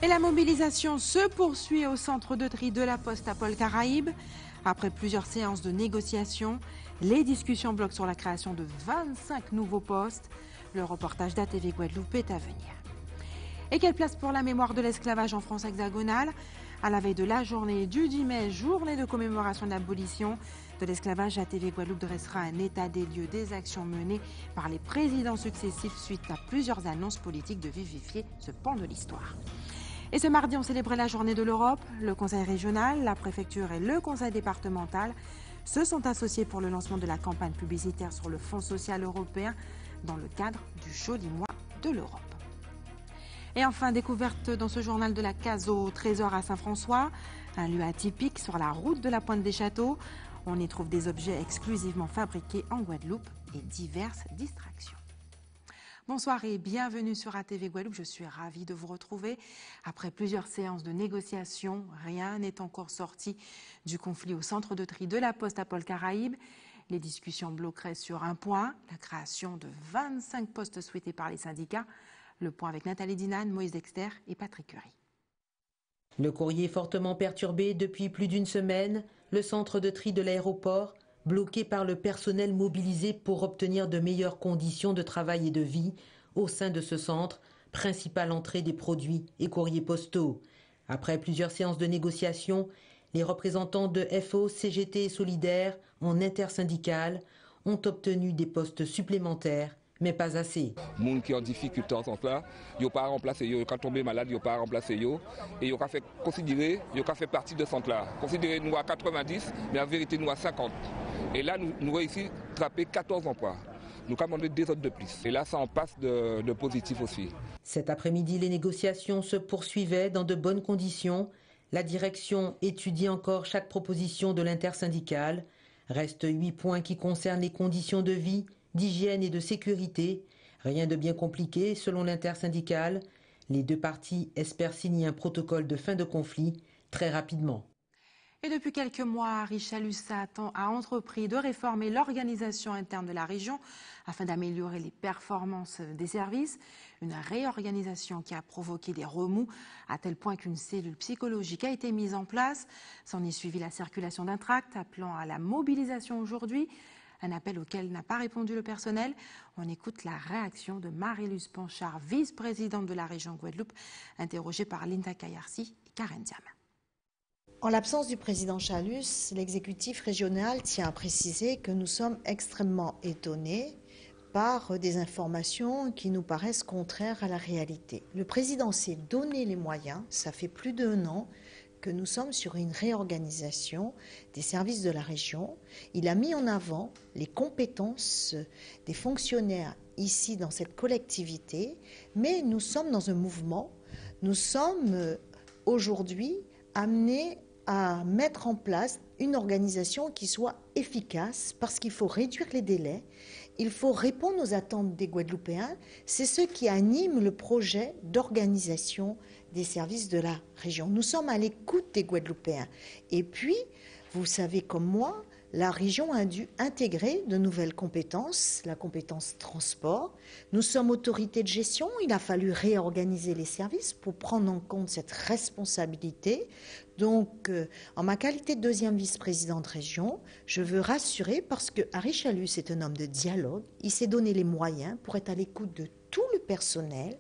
Et la mobilisation se poursuit au centre de tri de la Poste à Pôle-Caraïbes. Après plusieurs séances de négociations, les discussions bloquent sur la création de 25 nouveaux postes. Le reportage d'ATV Guadeloupe est à venir. Et quelle place pour la mémoire de l'esclavage en France hexagonale? À la veille de la journée du 10 mai, journée de commémoration de l'abolition de l'esclavage, ATV Guadeloupe dressera un état des lieux des actions menées par les présidents successifs suite à plusieurs annonces politiques de vivifier ce pan de l'histoire. Et ce mardi, on célébrait la journée de l'Europe. Le conseil régional, la préfecture et le conseil départemental se sont associés pour le lancement de la campagne publicitaire sur le Fonds social européen dans le cadre du joli mois de l'Europe. Et enfin, découverte dans ce journal de la case au trésor à Saint-François, un lieu atypique sur la route de la Pointe des Châteaux. On y trouve des objets exclusivement fabriqués en Guadeloupe et diverses distractions. Bonsoir et bienvenue sur ATV Guadeloupe. Je suis ravie de vous retrouver. Après plusieurs séances de négociations, rien n'est encore sorti du conflit au centre de tri de la Poste à Pôle-Caraïbes. Les discussions bloqueraient sur un point, la création de 25 postes souhaités par les syndicats. Le point avec Nathalie Dinan, Moïse Dexter et Patrick Curie. Le courrier fortement perturbé depuis plus d'une semaine, le centre de tri de l'aéroport bloqué par le personnel mobilisé pour obtenir de meilleures conditions de travail et de vie au sein de ce centre, principale entrée des produits et courriers postaux. Après plusieurs séances de négociations, les représentants de FO, CGT et Solidaires en intersyndicale ont obtenu des postes supplémentaires, mais pas assez. Les gens qui ont des difficultés en centre là, ils n'ont pas remplacé, ils ont tombé malade, ils n'ont pas remplacé, et ils ont fait considérer, ils ont fait partie de ce centre là. Considérer nous à 90, mais en vérité nous à 50. Et là, nous réussissons à attraper 14 emplois. Nous commandons des autres de plus. Et là, ça en passe de positif aussi. Cet après-midi, les négociations se poursuivaient dans de bonnes conditions. La direction étudie encore chaque proposition de l'intersyndicale. Restent 8 points qui concernent les conditions de vie, d'hygiène et de sécurité. Rien de bien compliqué selon l'intersyndicale. Les deux parties espèrent signer un protocole de fin de conflit très rapidement. Et depuis quelques mois, Richelieu a entrepris de réformer l'organisation interne de la région afin d'améliorer les performances des services. Une réorganisation qui a provoqué des remous à tel point qu'une cellule psychologique a été mise en place. S'en est suivi la circulation d'un tract appelant à la mobilisation aujourd'hui, un appel auquel n'a pas répondu le personnel. On écoute la réaction de Marie-Luce Panchard, vice-présidente de la région Guadeloupe, interrogée par Linda Kayarsi et Karen Diam. En l'absence du président Chalus, l'exécutif régional tient à préciser que nous sommes extrêmement étonnés par des informations qui nous paraissent contraires à la réalité. Le président s'est donné les moyens, ça fait plus d'1 an que nous sommes sur une réorganisation des services de la région. Il a mis en avant les compétences des fonctionnaires ici dans cette collectivité, mais nous sommes dans un mouvement, nous sommes aujourd'hui amenés à mettre en place une organisation qui soit efficace parce qu'il faut réduire les délais, il faut répondre aux attentes des Guadeloupéens. C'est ce qui anime le projet d'organisation des services de la région. Nous sommes à l'écoute des Guadeloupéens. Et puis, vous savez comme moi, la région a dû intégrer de nouvelles compétences, la compétence transport. Nous sommes autorité de gestion, il a fallu réorganiser les services pour prendre en compte cette responsabilité. Donc, en ma qualité de 2e vice-présidente région, je veux rassurer parce que Harry Chalus est un homme de dialogue, il s'est donné les moyens pour être à l'écoute de tout le personnel.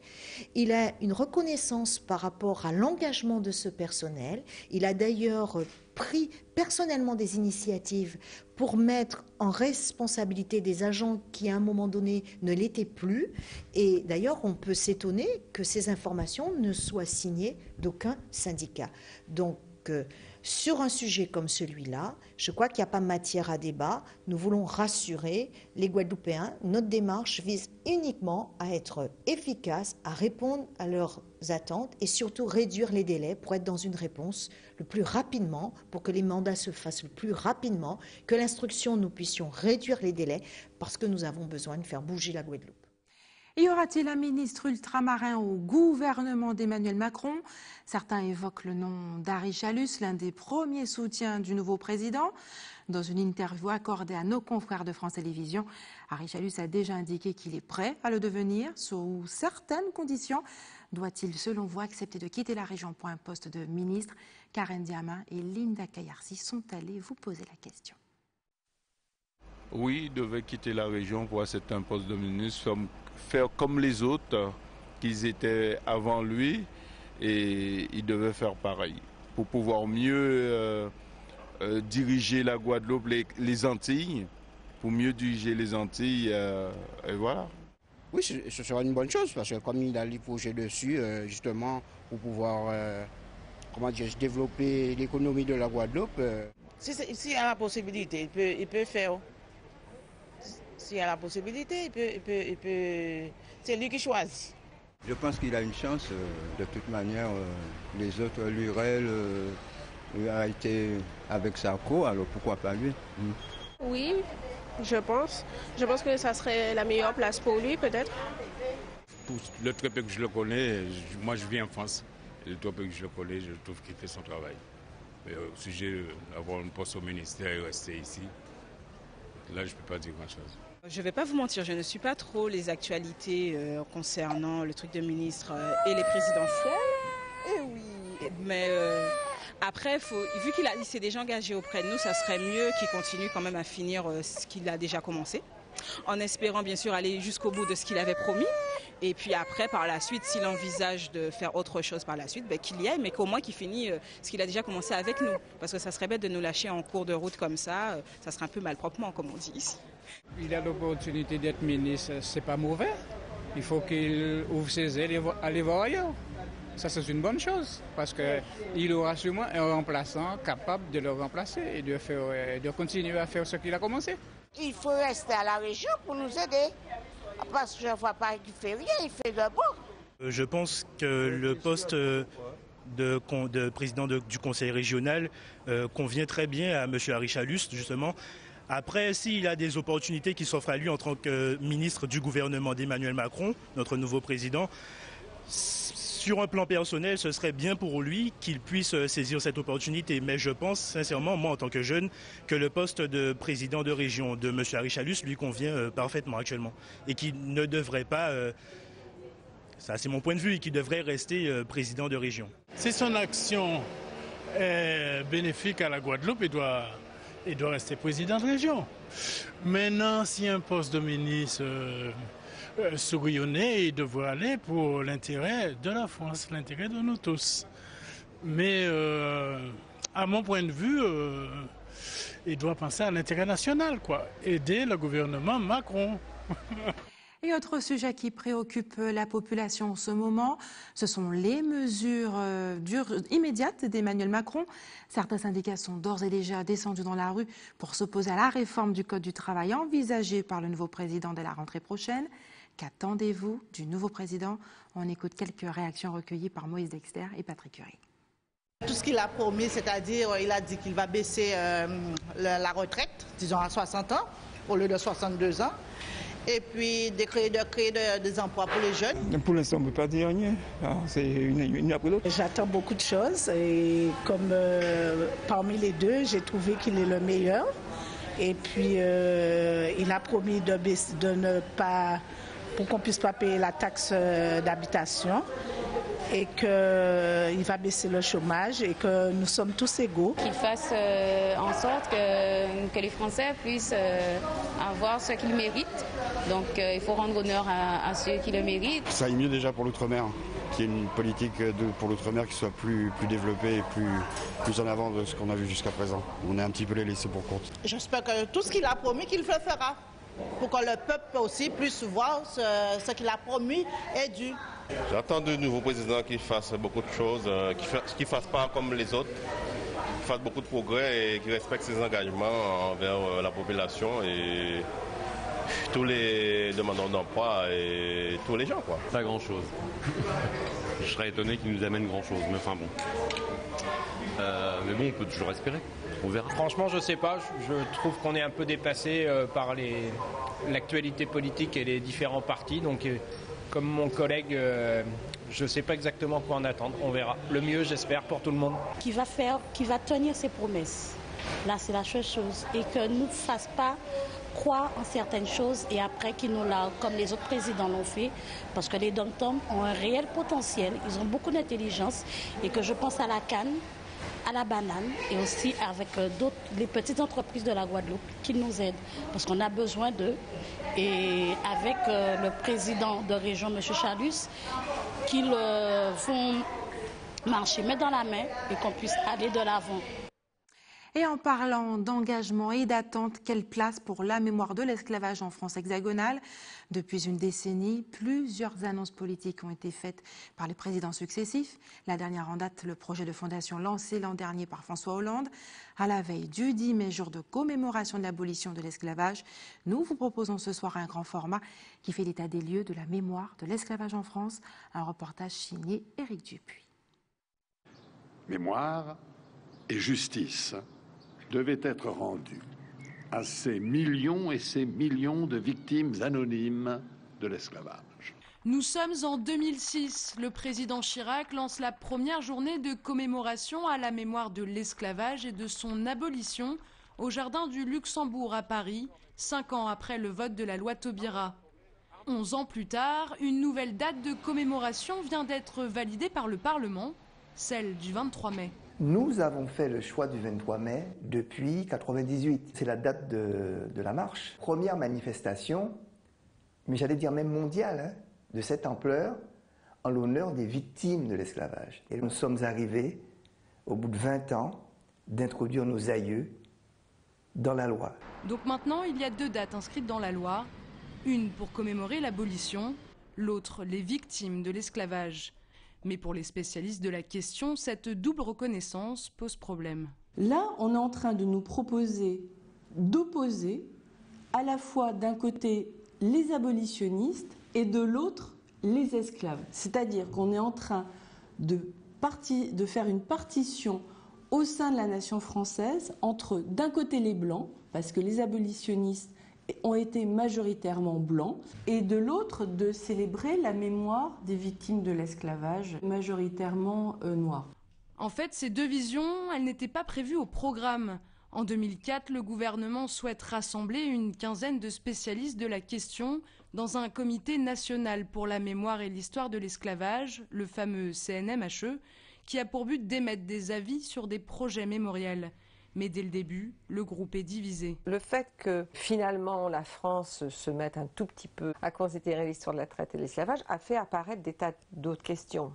Il a une reconnaissance par rapport à l'engagement de ce personnel. Il a d'ailleurs pris personnellement des initiatives pour mettre en responsabilité des agents qui à un moment donné ne l'étaient plus. Et d'ailleurs, on peut s'étonner que ces informations ne soient signées d'aucun syndicat. Donc, sur un sujet comme celui-là, je crois qu'il n'y a pas matière à débat. Nous voulons rassurer les Guadeloupéens. Notre démarche vise uniquement à être efficace, à répondre à leurs attentes et surtout réduire les délais pour être dans une réponse le plus rapidement, pour que les mandats se fassent le plus rapidement, que l'instruction, nous puissions réduire les délais parce que nous avons besoin de faire bouger la Guadeloupe. Y aura-t-il un ministre ultramarin au gouvernement d'Emmanuel Macron? Certains évoquent le nom d'Harry Chalus, l'un des premiers soutiens du nouveau président. Dans une interview accordée à nos confrères de France Télévisions, Harry Chalus a déjà indiqué qu'il est prêt à le devenir, sous certaines conditions. Doit-il, selon vous, accepter de quitter la région pour un poste de ministre? Karen Diama et Linda Kayarsi sont allés vous poser la question. Oui, il devait quitter la région pour accepter un poste de ministre, faire comme les autres qu'ils étaient avant lui, et il devait faire pareil pour pouvoir mieux diriger la Guadeloupe, les Antilles, pour mieux diriger les Antilles, et voilà. Oui, ce sera une bonne chose, parce que comme il a les projets dessus, justement, pour pouvoir développer l'économie de la Guadeloupe. S'il y a la possibilité, il peut faire. S'il y a la possibilité, il peut. C'est lui qui choisit. Je pense qu'il a une chance. De toute manière, les autres, l'URL a été avec Sarko, alors pourquoi pas lui? Oui, je pense. Je pense que ça serait la meilleure place pour lui, peut-être. Pour le très peu que je le connais, moi je vis en France. Et le très peu que je le connais, je trouve qu'il fait son travail. Mais au sujet d'avoir un poste au ministère et rester ici, là je ne peux pas dire grand-chose. Je ne vais pas vous mentir, je ne suis pas trop les actualités concernant le truc de ministre et les présidentielles. Eh oui. Mais après, vu qu'il s'est déjà engagé auprès de nous, ça serait mieux qu'il continue quand même à finir ce qu'il a déjà commencé. En espérant bien sûr aller jusqu'au bout de ce qu'il avait promis. Et puis après, par la suite, s'il envisage de faire autre chose par la suite, qu'il y aille, mais qu'au moins qu'il finisse ce qu'il a déjà commencé avec nous. Parce que ça serait bête de nous lâcher en cours de route comme ça serait un peu malproprement, comme on dit ici. Il a l'opportunité d'être ministre, c'est pas mauvais. Il faut qu'il ouvre ses ailes et aller voir ailleurs. Ça, c'est une bonne chose, parce qu'il aura sûrement un remplaçant capable de le remplacer et de continuer à faire ce qu'il a commencé. Il faut rester à la région pour nous aider. Parce que je ne vois pas qu'il fait rien, il fait de bon. Je pense que le poste de président du conseil régional convient très bien à M. Harry Chalus, justement. Après, s'il a des opportunités qui s'offrent à lui en tant que ministre du gouvernement d'Emmanuel Macron, notre nouveau président, sur un plan personnel, ce serait bien pour lui qu'il puisse saisir cette opportunité. Mais je pense sincèrement, moi en tant que jeune, que le poste de président de région de M. Harry Chalus lui convient parfaitement actuellement. Et qu'il ne devrait pas, ça c'est mon point de vue, qu'il devrait rester président de région. Si son action est bénéfique à la Guadeloupe, il doit rester président de région. Maintenant, si un poste de ministre sourillonné, il devrait aller pour l'intérêt de la France, l'intérêt de nous tous. Mais à mon point de vue, il doit penser à l'intérêt national, quoi. Aider le gouvernement Macron. Et autre sujet qui préoccupe la population en ce moment, ce sont les mesures immédiates d'Emmanuel Macron. Certains syndicats sont d'ores et déjà descendus dans la rue pour s'opposer à la réforme du Code du travail envisagée par le nouveau président dès la rentrée prochaine. Qu'attendez-vous du nouveau président? On écoute quelques réactions recueillies par Moïse Dexter et Patrick Curie. Tout ce qu'il a promis, c'est-à-dire il a dit qu'il va baisser la retraite, disons à 60 ans, au lieu de 62 ans. Et puis de créer des emplois pour les jeunes. Pour l'instant, on ne peut pas dire rien. C'est une après l'autre. J'attends beaucoup de choses et comme parmi les deux, j'ai trouvé qu'il est le meilleur. Et puis il a promis de ne pas, pour qu'on ne puisse pas payer la taxe d'habitation. Et qu'il va baisser le chômage et que nous sommes tous égaux. Qu'il fasse en sorte que les Français puissent avoir ce qu'ils méritent. Donc il faut rendre honneur à ceux qui le méritent. Ça aille mieux déjà pour l'outre-mer, qu'il y ait une politique pour l'outre-mer qui soit plus développée et plus en avant de ce qu'on a vu jusqu'à présent. On est un petit peu les laissés pour compte. J'espère que tout ce qu'il a promis, qu'il le fera. Pour que le peuple aussi puisse voir ce qu'il a promis est dû. J'attends du nouveau président qu'il fasse beaucoup de choses, qu'il ne fasse pas comme les autres, qu'il fasse beaucoup de progrès et qu'il respecte ses engagements envers la population et tous les demandeurs d'emploi et tous les gens, quoi. Pas grand-chose. Je serais étonné qu'il nous amène grand-chose, mais enfin bon. Mais bon, on peut toujours espérer. On verra. Franchement, je ne sais pas. Je trouve qu'on est un peu dépassé par l'actualité politique et les différents partis. Donc, comme mon collègue, je ne sais pas exactement quoi en attendre. On verra. Le mieux, j'espère, pour tout le monde. Qui va tenir ses promesses. Là, c'est la seule chose. Et que ne nous fasse pas croire en certaines choses et après qu'ils nous la, comme les autres présidents l'ont fait, parce que les dom-toms ont un réel potentiel, ils ont beaucoup d'intelligence et que je pense à la canne, à la banane et aussi avec d'autres, les petites entreprises de la Guadeloupe qui nous aident parce qu'on a besoin d'eux et avec le président de région, M. Chalus, qu'ils vont marcher main dans la main et qu'on puisse aller de l'avant. Et en parlant d'engagement et d'attente, quelle place pour la mémoire de l'esclavage en France hexagonale? Depuis une décennie, plusieurs annonces politiques ont été faites par les présidents successifs. La dernière en date, le projet de fondation lancé l'an dernier par François Hollande. À la veille du 10 mai, jour de commémoration de l'abolition de l'esclavage, nous vous proposons ce soir un grand format qui fait l'état des lieux de la mémoire de l'esclavage en France. Un reportage signé Éric Dupuis. Mémoire et justice devaient être rendus à ces millions et ces millions de victimes anonymes de l'esclavage. Nous sommes en 2006. Le président Chirac lance la première journée de commémoration à la mémoire de l'esclavage et de son abolition au Jardin du Luxembourg à Paris, 5 ans après le vote de la loi Taubira. 11 ans plus tard, une nouvelle date de commémoration vient d'être validée par le Parlement, celle du 23 mai. Nous avons fait le choix du 23 mai depuis 1998. C'est la date de la marche. Première manifestation, mais j'allais dire même mondiale, de cette ampleur, en l'honneur des victimes de l'esclavage. Et nous sommes arrivés, au bout de 20 ans, d'introduire nos aïeux dans la loi. Donc maintenant, il y a 2 dates inscrites dans la loi. Une pour commémorer l'abolition, l'autre les victimes de l'esclavage. Mais pour les spécialistes de la question, cette double reconnaissance pose problème. Là, on est en train de nous proposer d'opposer à la fois d'un côté les abolitionnistes et de l'autre les esclaves. C'est-à-dire qu'on est en train de faire une partition au sein de la nation française entre d'un côté les blancs, parce que les abolitionnistes ont été majoritairement blancs, et de l'autre de célébrer la mémoire des victimes de l'esclavage, majoritairement noirs. En fait, ces 2 visions, elles n'étaient pas prévues au programme. En 2004, le gouvernement souhaite rassembler une quinzaine de spécialistes de la question dans un comité national pour la mémoire et l'histoire de l'esclavage, le fameux CNMHE, qui a pour but d'émettre des avis sur des projets mémoriels. Mais dès le début, le groupe est divisé. Le fait que finalement la France se mette un tout petit peu à considérer l'histoire de la traite et de l'esclavage a fait apparaître des tas d'autres questions.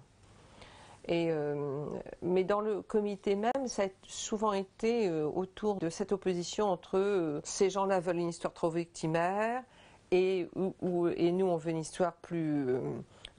Mais dans le comité même, ça a souvent été autour de cette opposition entre ces gens-là veulent une histoire trop victimaire et nous on veut une histoire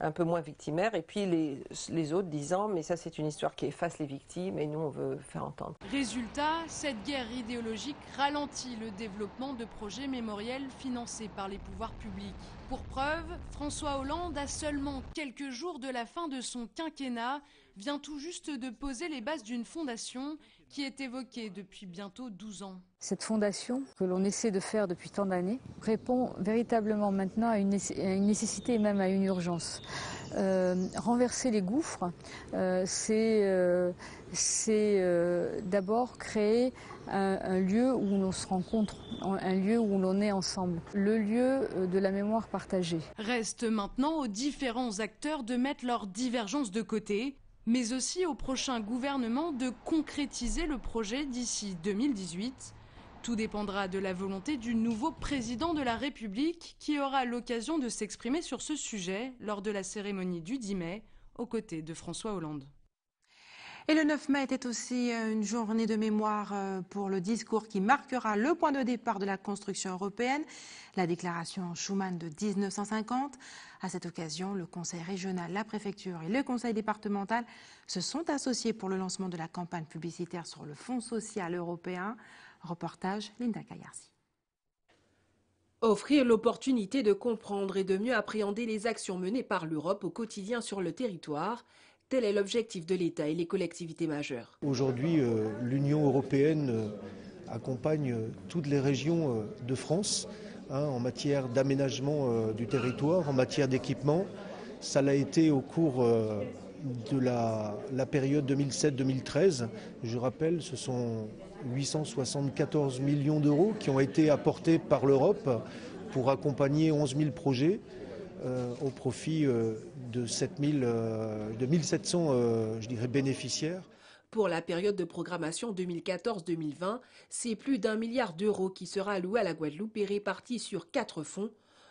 un peu moins victimaire, et puis les autres disant mais ça c'est une histoire qui efface les victimes et nous on veut faire entendre. Résultat, cette guerre idéologique ralentit le développement de projets mémoriels financés par les pouvoirs publics. Pour preuve, François Hollande, à seulement quelques jours de la fin de son quinquennat, vient tout juste de poser les bases d'une fondation qui est évoquée depuis bientôt 12 ans. Cette fondation, que l'on essaie de faire depuis tant d'années, répond véritablement maintenant à une nécessité et même à une urgence. Renverser les gouffres, c'est d'abord créer un lieu où l'on se rencontre, un lieu où l'on est ensemble, le lieu de la mémoire partagée. Reste maintenant aux différents acteurs de mettre leurs divergences de côté, mais aussi au prochain gouvernement de concrétiser le projet d'ici 2018. Tout dépendra de la volonté du nouveau président de la République qui aura l'occasion de s'exprimer sur ce sujet lors de la cérémonie du 10 mai, aux côtés de François Hollande. Et le 9 mai était aussi une journée de mémoire pour le discours qui marquera le point de départ de la construction européenne, la déclaration Schuman de 1950. À cette occasion, le Conseil régional, la préfecture et le Conseil départemental se sont associés pour le lancement de la campagne publicitaire sur le Fonds social européen. Reportage Linda Kayarsi. Offrir l'opportunité de comprendre et de mieux appréhender les actions menées par l'Europe au quotidien sur le territoire, Tel est l'objectif de l'État et les collectivités majeures. Aujourd'hui, l'Union européenne accompagne toutes les régions de France en matière d'aménagement du territoire, en matière d'équipement. Ça l'a été au cours de la période 2007-2013. Je rappelle, ce sont 874 millions d'euros qui ont été apportés par l'Europe pour accompagner 11 000 projets au profit de 1700 bénéficiaires. Pour la période de programmation 2014-2020, c'est plus d'1 milliard d'euros qui sera alloué à la Guadeloupe et réparti sur 4 fonds,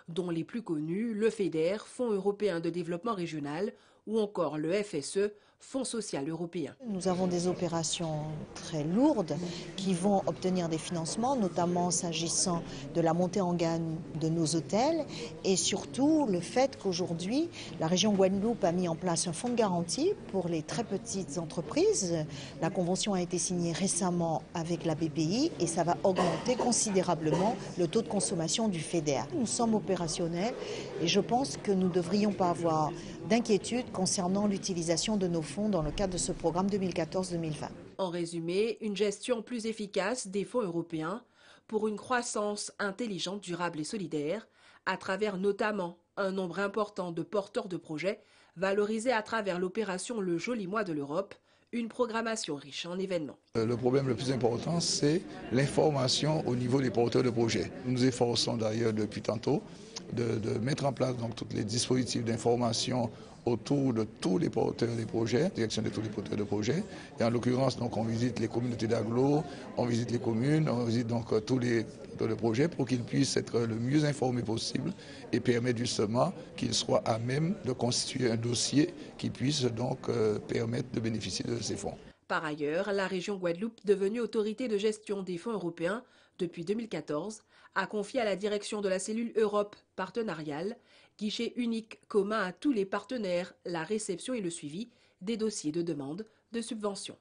dont les plus connus, le FEDER, Fonds européen de développement régional, ou encore le FSE, Fonds social européen. Nous avons des opérations très lourdes qui vont obtenir des financements, notamment s'agissant de la montée en gamme de nos hôtels et surtout le fait qu'aujourd'hui, la région Guadeloupe a mis en place un fonds de garantie pour les très petites entreprises. La convention a été signée récemment avec la BPI et ça va augmenter considérablement le taux de consommation du FEDER. Nous sommes opérationnels et je pense que nous ne devrions pas avoir d'inquiétude concernant l'utilisation de nos fonds dans le cadre de ce programme 2014-2020. En résumé, une gestion plus efficace des fonds européens pour une croissance intelligente, durable et solidaire, à travers notamment un nombre important de porteurs de projets valorisés à travers l'opération Le Joli Mois de l'Europe, une programmation riche en événements. Le problème le plus important, c'est l'information au niveau des porteurs de projets. Nous nous efforçons d'ailleurs depuis tantôt de mettre en place donc, tous les dispositifs d'information autour de tous les porteurs des projets, direction de tous les porteurs de projets. Et en l'occurrence, donc, on visite les communautés d'agglo, on visite les communes, on visite donc tous les porteurs de projets pour qu'ils puissent être le mieux informés possible et permettre justement qu'ils soient à même de constituer un dossier qui puisse donc permettre de bénéficier de ces fonds. Par ailleurs, la région Guadeloupe, devenue autorité de gestion des fonds européens depuis 2014, a confié à la direction de la cellule Europe partenariale, guichet unique commun à tous les partenaires, la réception et le suivi des dossiers de demande de subvention.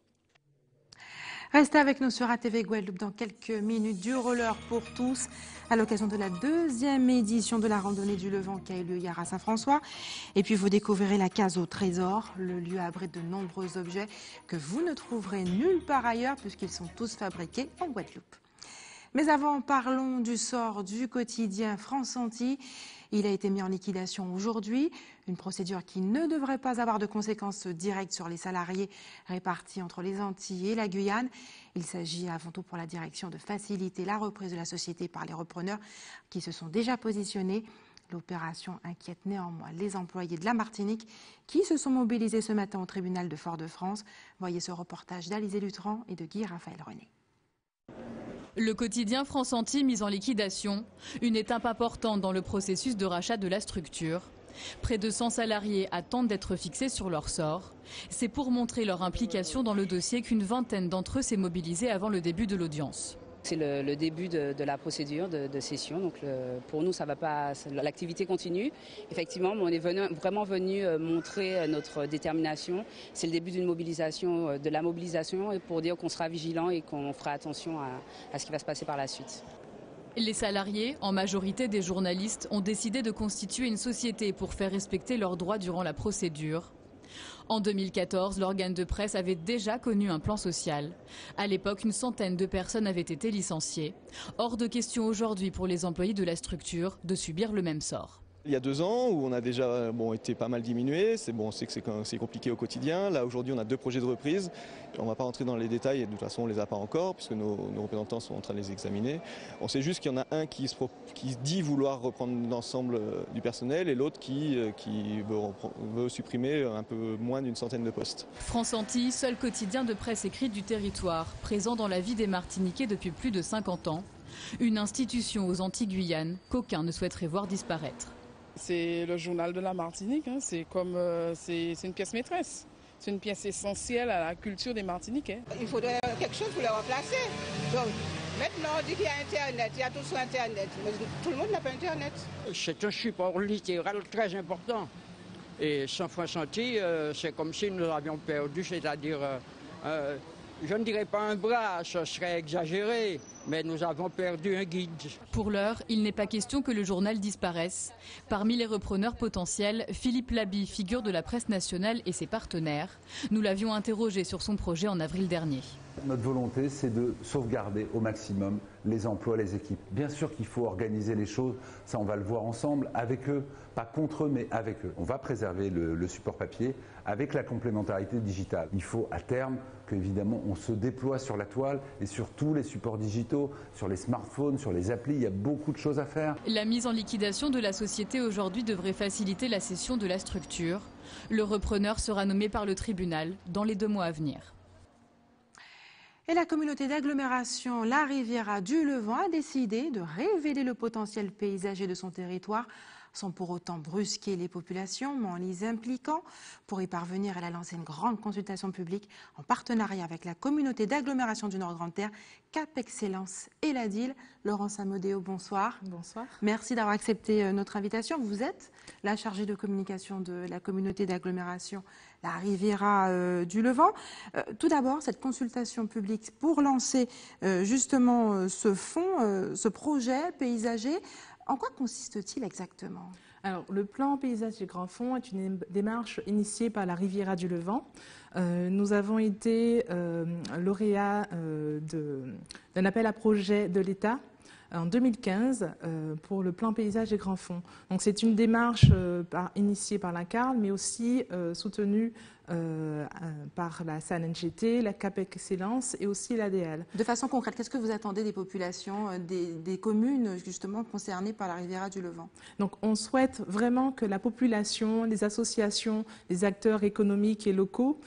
Restez avec nous sur ATV Guadeloupe dans quelques minutes du roller pour tous à l'occasion de la 2e édition de la randonnée du Levant qui a eu lieu hier à Saint-François. Et puis vous découvrirez la case au trésor. Le lieu abrite de nombreux objets que vous ne trouverez nulle part ailleurs puisqu'ils sont tous fabriqués en Guadeloupe. Mais avant, parlons du sort du quotidien France-Antilles. Il a été mis en liquidation aujourd'hui, une procédure qui ne devrait pas avoir de conséquences directes sur les salariés répartis entre les Antilles et la Guyane. Il s'agit avant tout pour la direction de faciliter la reprise de la société par les repreneurs qui se sont déjà positionnés. L'opération inquiète néanmoins les employés de la Martinique qui se sont mobilisés ce matin au tribunal de Fort-de-France. Voyez ce reportage d'Alizé Lutran et de Guy Raphaël René. Le quotidien France-Antilles mis en liquidation, une étape importante dans le processus de rachat de la structure. Près de 100 salariés attendent d'être fixés sur leur sort. C'est pour montrer leur implication dans le dossier qu'une vingtaine d'entre eux s'est mobilisée avant le début de l'audience. C'est le début de la procédure de cession, donc pour nous ça va pas, l'activité continue. Effectivement, on est vraiment venu montrer notre détermination. C'est le début d'une mobilisation, de la mobilisation, et pour dire qu'on sera vigilant et qu'on fera attention à ce qui va se passer par la suite. Les salariés, en majorité des journalistes, ont décidé de constituer une société pour faire respecter leurs droits durant la procédure. En 2014, l'organe de presse avait déjà connu un plan social. À l'époque, une centaine de personnes avaient été licenciées. Hors de question aujourd'hui pour les employés de la structure de subir le même sort. Il y a 2 ans où on a déjà été pas mal diminué, on sait que c'est compliqué au quotidien. Là aujourd'hui on a 2 projets de reprise, on ne va pas rentrer dans les détails et de toute façon on ne les a pas encore puisque nos représentants sont en train de les examiner. On sait juste qu'il y en a un qui dit vouloir reprendre l'ensemble du personnel et l'autre qui veut supprimer un peu moins d'une centaine de postes. France Antilles, seul quotidien de presse écrite du territoire, présent dans la vie des Martiniquais depuis plus de 50 ans. Une institution aux Antilles-Guyane qu'aucun ne souhaiterait voir disparaître. C'est le journal de la Martinique, c'est une pièce maîtresse. C'est une pièce essentielle à la culture des Martiniquais. Il faudrait quelque chose pour le remplacer. Donc, maintenant, on dit qu'il y a Internet, il y a tout sur Internet. Mais tout le monde n'a pas Internet. C'est un support littéral très important. Et sans France Antilles, c'est comme si nous avions perdu, c'est-à-dire Je ne dirais pas un bras, ce serait exagéré, mais nous avons perdu un guide. Pour l'heure, il n'est pas question que le journal disparaisse. Parmi les repreneurs potentiels, Philippe Laby, figure de la presse nationale et ses partenaires. Nous l'avions interrogé sur son projet en avril dernier. Notre volonté, c'est de sauvegarder au maximum les emplois, les équipes. Bien sûr qu'il faut organiser les choses, ça on va le voir ensemble, avec eux, pas contre eux, mais avec eux. On va préserver le support papier avec la complémentarité digitale. Il faut à terme qu'évidemment on se déploie sur la toile et sur tous les supports digitaux, sur les smartphones, sur les applis, il y a beaucoup de choses à faire. La mise en liquidation de la société aujourd'hui devrait faciliter la cession de la structure. Le repreneur sera nommé par le tribunal dans les 2 mois à venir. Et la communauté d'agglomération La Riviera du Levant a décidé de révéler le potentiel paysager de son territoire sans pour autant brusquer les populations, mais en les impliquant. Pour y parvenir, elle a lancé une grande consultation publique en partenariat avec la communauté d'agglomération du Nord Grande Terre, Cap Excellence et la DIL. Laurence Amodeo, bonsoir. Bonsoir. Merci d'avoir accepté notre invitation. Vous êtes la chargée de communication de la communauté d'agglomération La Riviera du Levant. Tout d'abord, cette consultation publique pour lancer justement ce fonds, ce projet paysager. En quoi consiste-t-il exactement ? Alors, le plan paysager Grand Fonds est une démarche initiée par la Riviera du Levant. Nous avons été lauréats d'un appel à projet de l'État en 2015 pour le plan paysage des grands fonds. Donc c'est une démarche initiée par la CARL, mais aussi soutenue par la SANNGT, la CAP Excellence et aussi l'ADL. De façon concrète, qu'est-ce que vous attendez des populations, des communes justement concernées par la Riviera du Levant? Donc on souhaite vraiment que la population, les associations, les acteurs économiques et locaux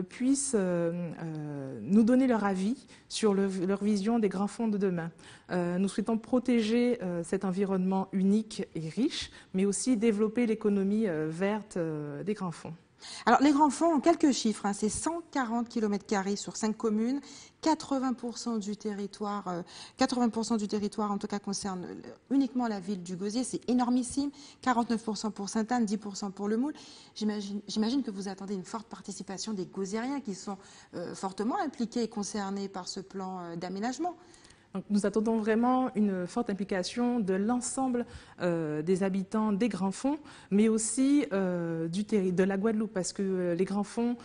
puissent nous donner leur avis sur leur vision des grands fonds de demain. Nous souhaitons protéger cet environnement unique et riche, mais aussi développer l'économie verte des grands fonds. Alors, les grands fonds, en quelques chiffres, c'est 140 km² sur 5 communes, 80% du territoire en tout cas concerne uniquement la ville du Gosier, c'est énormissime, 49% pour Sainte-Anne, 10% pour le Moule. J'imagine que vous attendez une forte participation des Gosiériens qui sont fortement impliqués et concernés par ce plan d'aménagement. Donc, nous attendons vraiment une forte implication de l'ensemble des habitants des grands fonds, mais aussi de la Guadeloupe, parce que les grands fonds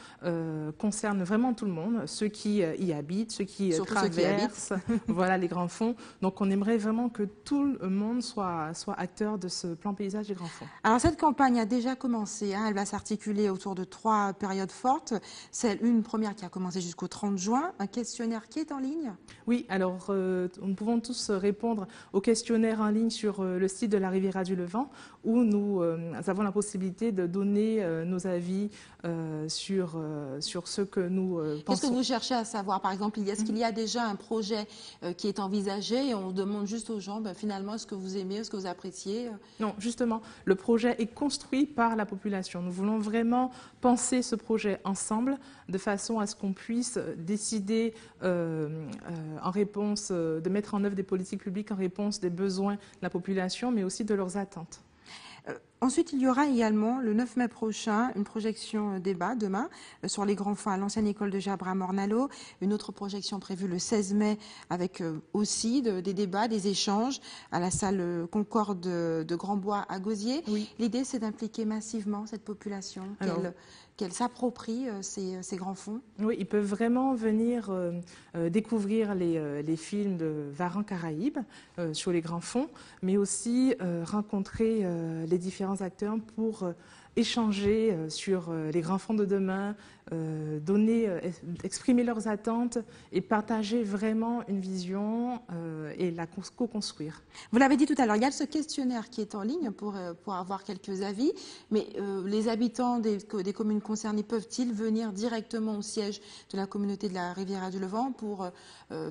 concernent vraiment tout le monde, ceux qui y habitent, ceux qui traversent, voilà les grands fonds. Donc on aimerait vraiment que tout le monde soit acteur de ce plan paysage des grands fonds. Alors cette campagne a déjà commencé, elle va s'articuler autour de 3 périodes fortes. C'est une première qui a commencé jusqu'au 30 juin, un questionnaire qui est en ligne. Oui, alors nous pouvons tous répondre au questionnaire en ligne sur le site de la Riviera du Levant, où nous avons la possibilité de donner nos avis sur ce que nous pensons. Qu'est-ce que vous cherchez à savoir? Par exemple, est-ce qu'il y a déjà un projet qui est envisagé et on demande juste aux gens, finalement, est-ce que vous aimez, est-ce que vous appréciez? Non, justement, le projet est construit par la population. Nous voulons vraiment penser ce projet ensemble, de façon à ce qu'on puisse décider en réponse, de mettre en œuvre des politiques publiques en réponse des besoins de la population, mais aussi de leurs attentes. Ensuite, il y aura également le 9 mai prochain une projection débat demain sur les grands fonds à l'ancienne école de Jabra à Morne-à-l'Eau. Une autre projection prévue le 16 mai avec aussi des débats, des échanges à la salle Concorde de Grand-Bois à Gosier. Oui. L'idée, c'est d'impliquer massivement cette population, qu'elle s'approprie ces grands fonds. Oui, ils peuvent vraiment venir découvrir les films de Varan Caraïbes sur les grands fonds, mais aussi rencontrer les différents acteurs pour échanger sur les grands fonds de demain, exprimer leurs attentes et partager vraiment une vision et la co-construire. Vous l'avez dit tout à l'heure, il y a ce questionnaire qui est en ligne pour avoir quelques avis, mais les habitants des communes concernées peuvent-ils venir directement au siège de la communauté de la Riviera du Levant pour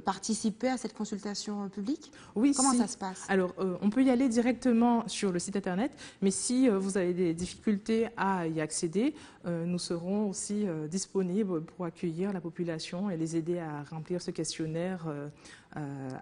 participer à cette consultation publique? Oui. Comment ça se passe? Alors, on peut y aller directement sur le site internet, mais si vous avez des difficultés difficulté à y accéder, nous serons aussi disponibles pour accueillir la population et les aider à remplir ce questionnaire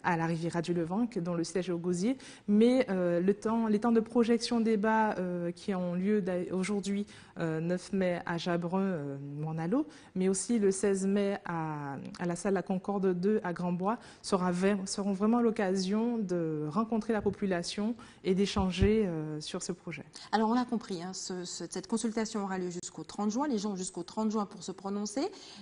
à la Riviera du Levant, dont le siège est au Gosier. Mais les temps de projection débat qui ont lieu aujourd'hui, 9 mai à Jabrun, Morne-à-l'Eau, mais aussi le 16 mai à la salle La Concorde 2 à Grand-Bois, seront vraiment l'occasion de rencontrer la population et d'échanger sur ce projet. Alors on a compris, hein, cette consultation aura lieu jusqu'au 30 juin, les gens ont jusqu'au 30 juin pour se prononcer,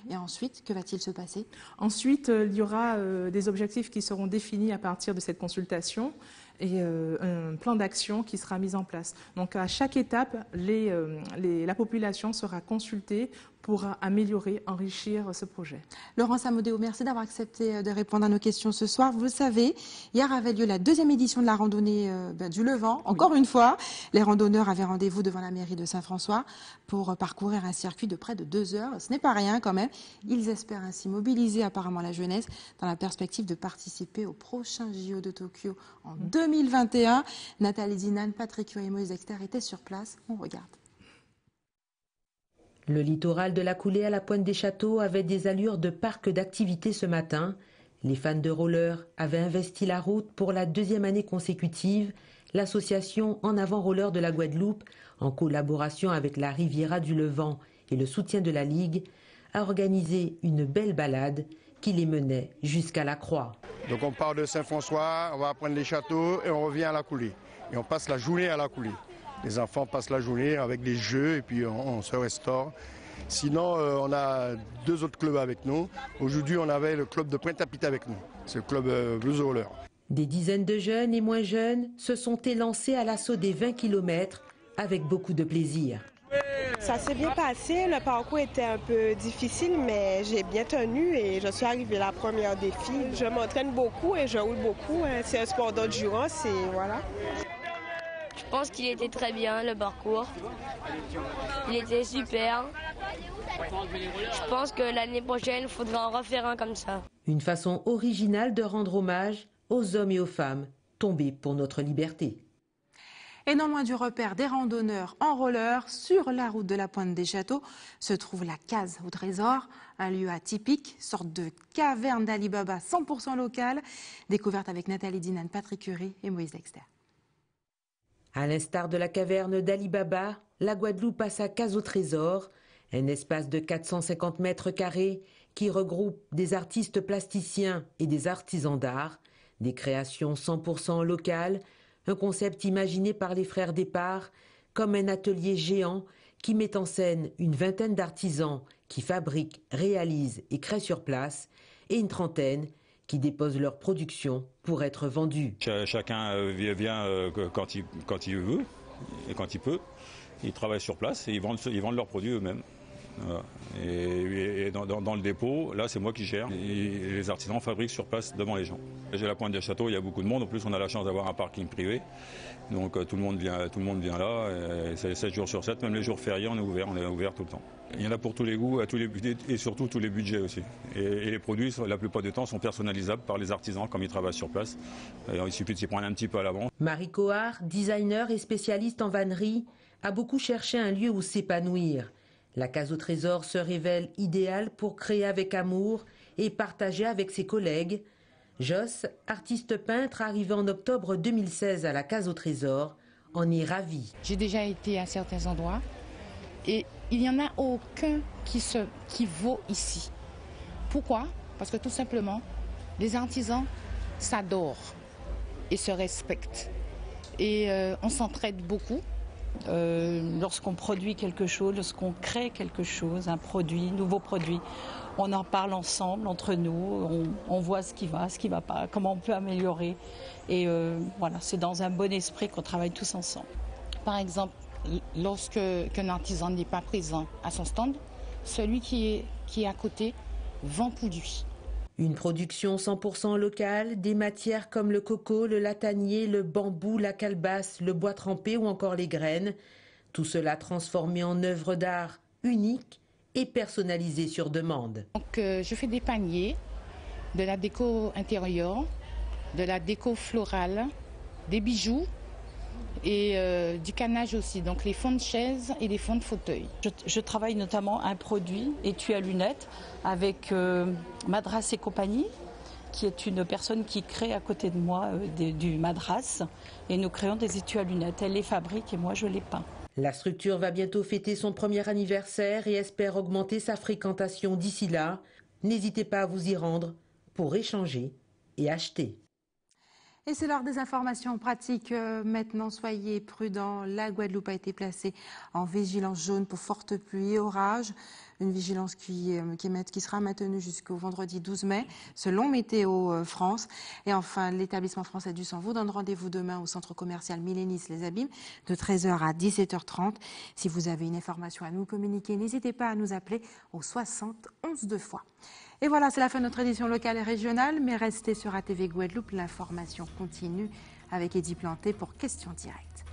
et ensuite, que va-t-il se passer? Ensuite, il y aura des objectifs qui seront définis à partir de cette consultation et un plan d'action qui sera mis en place. Donc à chaque étape, la population sera consultée pour améliorer, enrichir ce projet. Laurence Amodeo, merci d'avoir accepté de répondre à nos questions ce soir. Vous le savez, hier avait lieu la 2e édition de la randonnée du Levant. Encore une fois, les randonneurs avaient rendez-vous devant la mairie de Saint-François pour parcourir un circuit de près de 2 heures. Ce n'est pas rien quand même. Ils espèrent ainsi mobiliser apparemment la jeunesse dans la perspective de participer au prochain JO de Tokyo en 2021. Nathalie Dinan, Patrick Curie et Moïse Dexter étaient sur place. On regarde. Le littoral de la Coulée à la Pointe des Châteaux avait des allures de parc d'activités ce matin. Les fans de roller avaient investi la route pour la 2e année consécutive. L'association En Avant Roller de la Guadeloupe, en collaboration avec la Riviera du Levant et le soutien de la Ligue, a organisé une belle balade qui les menait jusqu'à la Croix. Donc on part de Saint-François, on va prendre les châteaux et on revient à la Coulée. Et on passe la journée à la Coulée. Les enfants passent la journée avec des jeux et puis on se restaure. Sinon, on a 2 autres clubs avec nous. Aujourd'hui, on avait le club de Pointe-à-Pitre avec nous. C'est le club Blues Roller. Des dizaines de jeunes et moins jeunes se sont élancés à l'assaut des 20 km avec beaucoup de plaisir. Ça s'est bien passé, le parcours était un peu difficile, mais j'ai bien tenu et je suis arrivée la première défi. Je m'entraîne beaucoup et je roule beaucoup. C'est un sport d'endurance et voilà. Je pense qu'il était très bien, le parcours. Il était super. Je pense que l'année prochaine, il faudra en refaire un comme ça. Une façon originale de rendre hommage aux hommes et aux femmes tombés pour notre liberté. Et non loin du repère des randonneurs en roller, sur la route de la Pointe des Châteaux, se trouve la Case au Trésor, un lieu atypique, sorte de caverne d'Ali Baba 100% locale, découverte avec Nathalie Dinan, Patrick Curie et Moïse Dexter. À l'instar de la caverne d'Ali Baba, la Guadeloupe a sa Case au Trésor, un espace de 450 mètres carrés qui regroupe des artistes plasticiens et des artisans d'art, des créations 100% locales, un concept imaginé par les frères Départ comme un atelier géant qui met en scène une vingtaine d'artisans qui fabriquent, réalisent et créent sur place et une trentaine qui déposent leur production pour être vendus. Chacun vient quand il veut et quand il peut. Ils travaillent sur place et ils vendent leurs produits eux-mêmes. Voilà. Et dans le dépôt, là c'est moi qui gère. Et les artisans fabriquent sur place devant les gens. J'ai la Pointe des Châteaux, il y a beaucoup de monde. En plus, on a la chance d'avoir un parking privé. Donc tout le monde vient là. C'est 7 jours sur 7, même les jours fériés, on est ouvert tout le temps. Il y en a pour tous les goûts, à tous les budgets et surtout tous les budgets aussi. Et les produits, la plupart du temps, sont personnalisables par les artisans comme ils travaillent sur place. Il suffit de s'y prendre un petit peu à l'avance. Marie Cohard, designer et spécialiste en vannerie, a beaucoup cherché un lieu où s'épanouir. La Case au Trésor se révèle idéale pour créer avec amour et partager avec ses collègues. Joss, artiste peintre arrivé en octobre 2016 à la Case au Trésor, en est ravi. J'ai déjà été à certains endroits et il n'y en a aucun qui vaut ici. Pourquoi? Parce que tout simplement, les artisans s'adorent et se respectent. Et on s'entraide beaucoup. Lorsqu'on produit quelque chose, lorsqu'on crée quelque chose, un produit, nouveau produit, on en parle ensemble, entre nous, on voit ce qui va pas, comment on peut améliorer. Et voilà, c'est dans un bon esprit qu'on travaille tous ensemble. Par exemple, lorsqu'un artisan n'est pas présent à son stand, celui qui est à côté vend pour lui. Une production 100% locale, des matières comme le coco, le latanier, le bambou, la calebasse, le bois trempé ou encore les graines. Tout cela transformé en œuvres d'art uniques et personnalisées sur demande. Donc, je fais des paniers, de la déco intérieure, de la déco florale, des bijoux et du canage aussi, donc les fonds de chaises et les fonds de fauteuils. Je travaille notamment un produit, étui à lunettes, avec Madras et compagnie, qui est une personne qui crée à côté de moi du madras, et nous créons des étuis à lunettes. Elle les fabrique et moi je les peins. La structure va bientôt fêter son premier anniversaire et espère augmenter sa fréquentation d'ici là. N'hésitez pas à vous y rendre pour échanger et acheter. Et c'est l'heure des informations pratiques. Maintenant, soyez prudents. La Guadeloupe a été placée en vigilance jaune pour fortes pluies et orages. Une vigilance qui sera maintenue jusqu'au vendredi 12 mai, selon Météo France. Et enfin, l'établissement français du sang vous donne rendez-vous demain au centre commercial Millénis Les Abîmes de 13h à 17h30. Si vous avez une information à nous communiquer, n'hésitez pas à nous appeler au 60 11 2 fois. Et voilà, c'est la fin de notre édition locale et régionale, mais restez sur ATV Guadeloupe, l'information continue avec Eddy Planté pour Questions Directes.